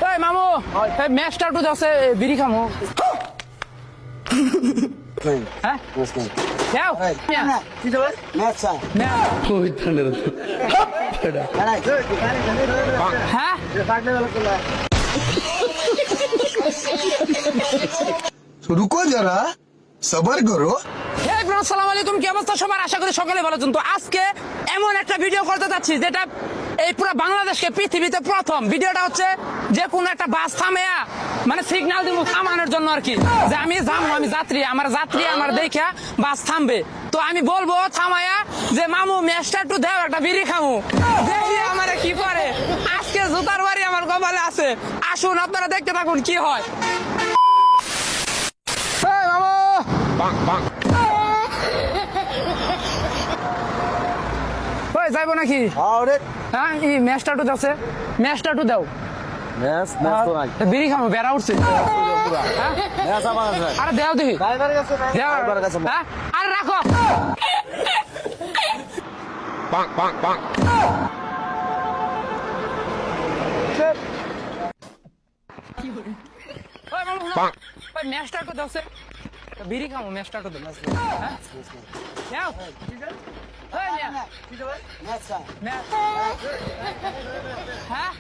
এই মামু ম্যাচটা একটু যাচ্ছে বিড়ি খামো হ্যাঁ যাও হ্যাঁ रुको जरा सबर करो। আসসালামু আলাইকুম, কি অবস্থা সবার? আশা করি সকলে ভালো আছেন। তো আজকে এমন একটা ভিডিও করতে যাচ্ছি যেটা এই পুরো বাংলাদেশকে পৃথিবীতে প্রথম। ভিডিওটা হচ্ছে যে কোনো একটা বাস থামেয়া মানে সিগন্যাল দিব থামানোর জন্য আর কি, যে আমি যাবো, আমি যাত্রী, আমার দেখা বাস থামবে, তো আমি বলবো থামায়া যে মামু ম্যাচটা একটু দেও, একটা বিড়ি খামু, দেখি আমারে কি করে। আজকে জুতার বাড়ি আমার কপালে আছে। আসুন আপনারা দেখতে থাকুন কি হয়। এই মামু ওই যাইবো নাকি? হ্যাঁ এই ম্যাচটা একটু যাচ্ছে, ম্যাচটা একটু দাও। বিড়ি খাবো, বেড়া উঠছে। আরে দেও দেখি, হ্যাঁ আরে রাখো। ম্যাচটা একটু যাচ্ছে, বিড়ি খাবো, ম্যাচটা একটু দাও। হ্যাঁ